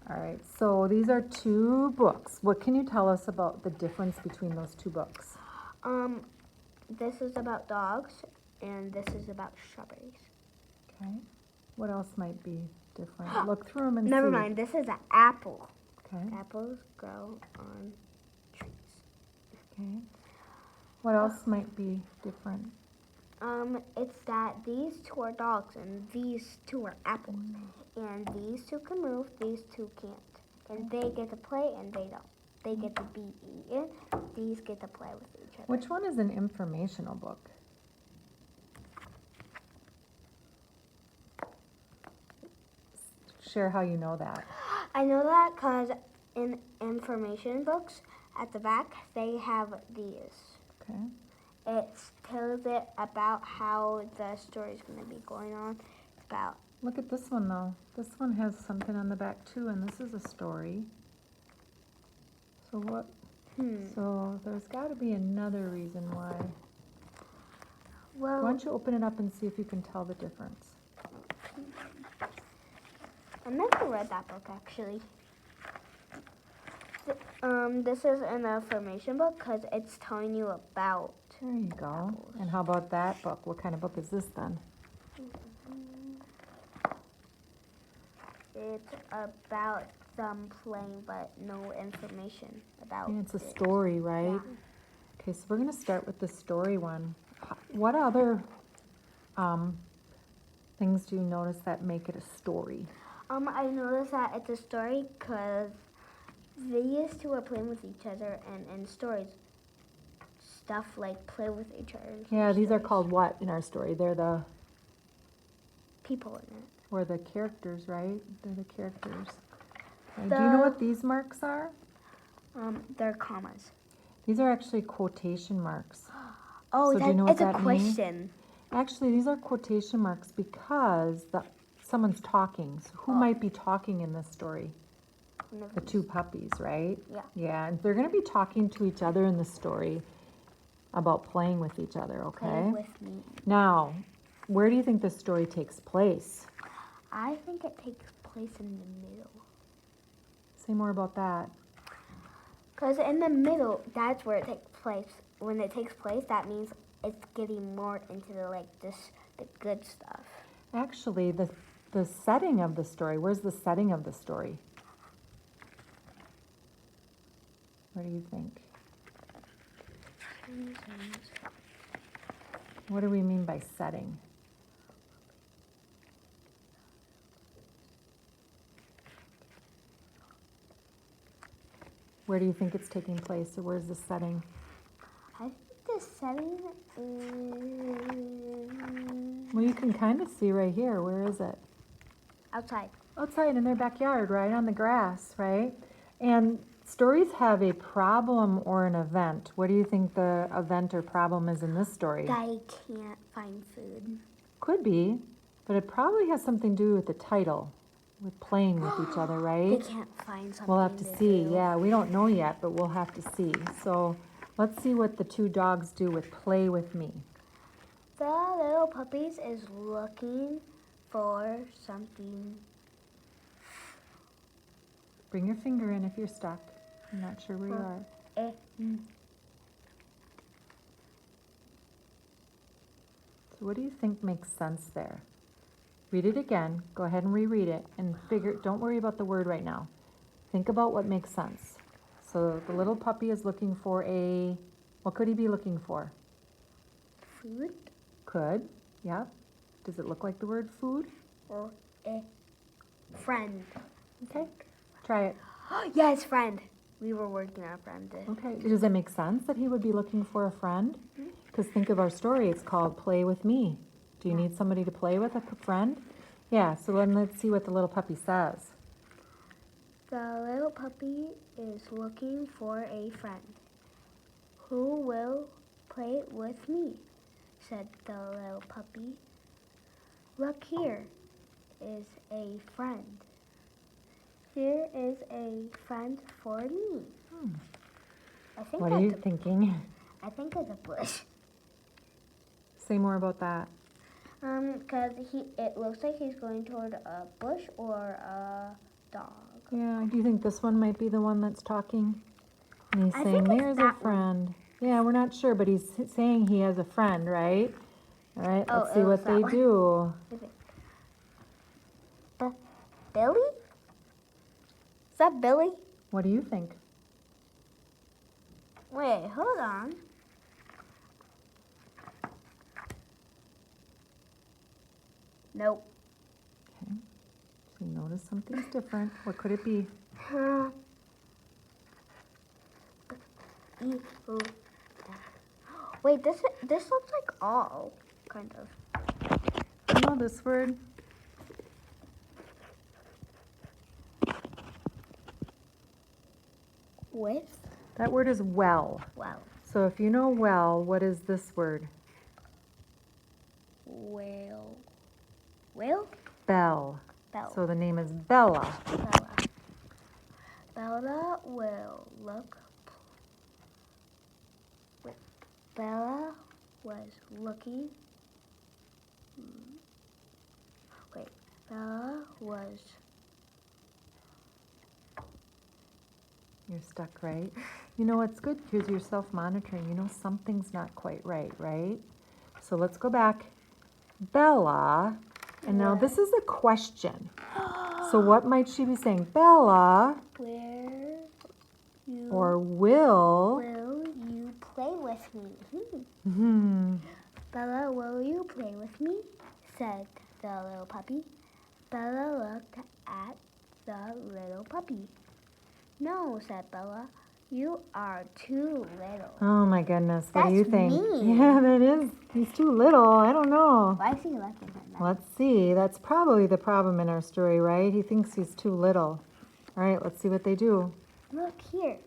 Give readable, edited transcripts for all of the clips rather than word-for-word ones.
All right, so these are two books. What can you tell us about the difference between those two books? This is about dogs, and this is about strawberries. Okay. What else might be different? Look through them and Never see. mind, this is an apple. Okay. Apples grow on trees. Okay. What else might be different? It's that these two are dogs and these two are apples. And these two can move, these two can't. And they get to play and they don't. They get to be eaten, these get to play with each other. Which one is an informational book? Share how you know that. I know that because in information books at the back, they have these. Okay. It tells it about how the story's going to be going on. It's about. Look at this one though. This one has something on the back too, and this is a story. So what? So there's got to be another reason why. Well, Why don't you open it up and see if you can tell the difference? I never read that book actually. This is an information book because it's telling you about. There you go. Apples. And how about that book? What kind of book is this then? It's about them playing, but no information about. Yeah, it's a it. story, right? Yeah. Okay, so we're going to start with the story one. What other things do you notice that make it a story? I noticed that it's a story because these two are playing with each other, and in stories, stuff like play with each other. Yeah, these are stories. called what in our story? They're the, People in it. or the characters, right? They're the characters. Okay, do you know what these marks are? They're commas. These are actually quotation marks. Oh, So do you know what it's a that means? question. Actually, these are quotation marks because someone's talking. So who might be talking in this story? The two puppies, right? Yeah. Yeah, and they're going to be talking to each other in the story about playing with each other, okay? Play with me. Now, where do you think this story takes place? I think it takes place in the middle. Say more about that. Because in the middle, that's where it takes place. When it takes place, that means it's getting more into the good stuff. Actually, the setting of the story, where's the setting of the story? What do you think? What do we mean by setting? Where do you think it's taking place, or where's the setting? I think the setting is Well, you can kind of see right here. Where is it? outside. Outside in their backyard, right on the grass, right? And stories have a problem or an event. What do you think the event or problem is in this story? They can't find food. Could be, but it probably has something to do with the title, with playing with each other, They right? can't find something. We'll have to see. do. Yeah, we don't know yet, but we'll have to see. So let's see what the two dogs do with Play With Me. The little puppies is looking for something. Bring your finger in if you're stuck. I'm not sure where you are. So what do you think makes sense there? Read it again. Go ahead and reread it and don't worry about the word right now. Think about what makes sense. So the little puppy is looking for what could he be looking for? Food Could, yep. Does it look like the word food? or a friend. Okay, try it. Yes, friend. We were working on a friend. Okay, does it make sense that he would be looking for a friend? Because think of our story, it's called Play With Me. Do you need somebody to play with, a friend? Yeah, so then let's see what the little puppy says. The little puppy is looking for a friend. Who will play with me? Said the little puppy. Look, here is a friend. Here is a friend for me. I think What are you that's thinking? I think it's a bush. Say more about that. Because it looks like he's going toward a bush or a dog. Yeah, do you think this one might be the one that's talking? And he's I saying, think it's there's a that one. friend. Yeah, we're not sure, but he's saying he has a friend, right? All right, Oh, let's see it was what that they one. do. Billy? Is that Billy? What do you think? Wait, hold on. Nope. Okay, so you notice something's different. What could it be? Wait, this looks like all kind of. You know this word? With? That word is well. Well, So if you know well, what is this word? Will? Bell. Bella. So the name is Bella. Bella will look. Wait, Bella was looking. Wait, Bella was. You're stuck, right? You know what's good? Here's your self-monitoring. You know something's not quite right, right? So let's go back. Bella, and now this is a question. So what might she be saying? Bella, Where you or will. you play with me? Hmm. Bella, will you play with me? Said the little puppy. Bella looked at the little puppy. No, said Bella. You are too little. Oh my goodness, what do you That's think? mean. Yeah, that is. He's too little. I don't know. Why is he looking at that? Let's see. That's probably the problem in our story, right? He thinks he's too little. All right, let's see what they do. Look here.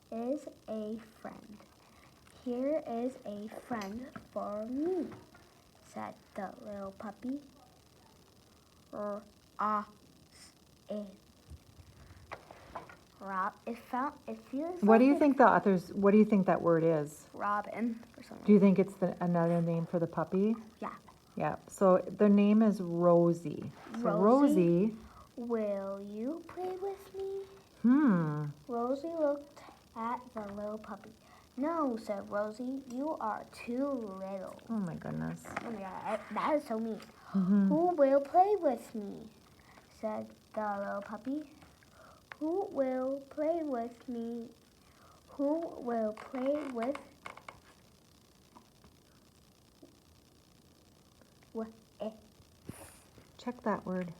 Is a friend. Here is a friend for me, said the little puppy. Rob, it feels What do you like think the authors, what do you think that word is? Robin or something. Do you think it's another name for the puppy? Yeah. Yeah, so the name is Rosie. So Rosie? Will you play with me? Rosie looked at the little puppy. No, said Rosie, you are too little. Oh my goodness. Oh my god, that is so mean. Who will play with me? Said the little puppy. Who will play with me? Who will play with it? Check that word.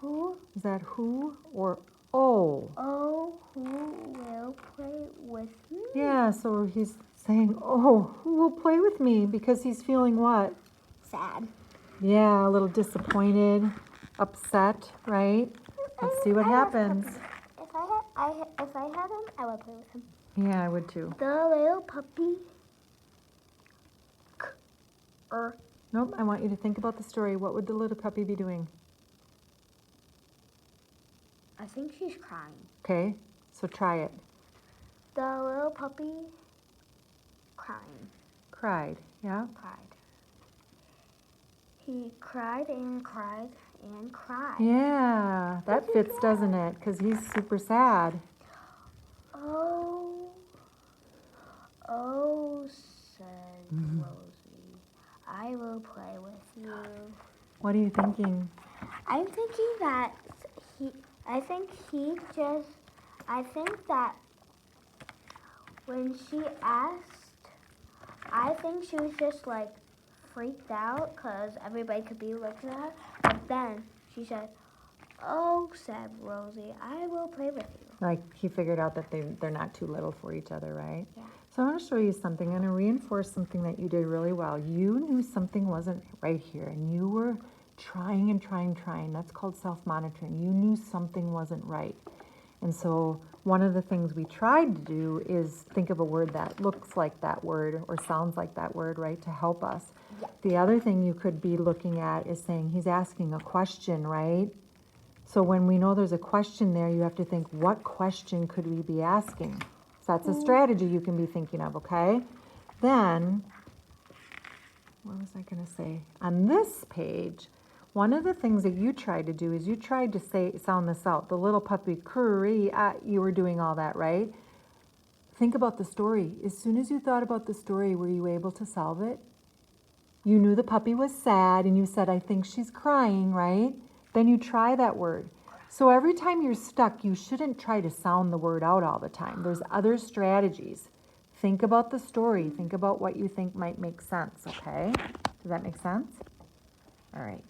Who? Is that who or oh? Oh, who will play with me? Yeah, so he's saying, oh, who will play with me? Because he's feeling what? Sad. Yeah, a little disappointed, upset, right? Let's see what happens. If I had him, I would play with him. Yeah, I would too. The little puppy. Nope, I want you to think about the story. What would the little puppy be doing? I think she's crying. Okay, so try it. The little puppy crying. Cried, yeah? Cried. He cried and cried and cried. Yeah, that fits, doesn't it? Because he's super sad. Oh, said Rosie, I will play with you. What are you thinking? I'm thinking that I think that when she asked, I think she was just like freaked out because everybody could be looking at her. But then she said, oh, said Rosie, I will play with you. Like he figured out that they're not too little for each other, right? Yeah. So I want to show you something. I'm going to reinforce something that you did really well. You knew something wasn't right here, and you were trying and trying. That's called self-monitoring. You knew something wasn't right. And so one of the things we tried to do is think of a word that looks like that word or sounds like that word, right, to help us. Yeah. The other thing you could be looking at is saying he's asking a question, right? So when we know there's a question there, you have to think, what question could we be asking? So that's a strategy you can be thinking of, okay? Then, what was I going to say? On this page, One of the things that you tried to do is you tried to sound this out. The little puppy, curry, you were doing all that, right? Think about the story. As soon as you thought about the story, were you able to solve it? You knew the puppy was sad and you said, I think she's crying, right? Then you try that word. So every time you're stuck, you shouldn't try to sound the word out all the time. There's other strategies. Think about the story. Think about what you think might make sense, okay? Does that make sense? All right.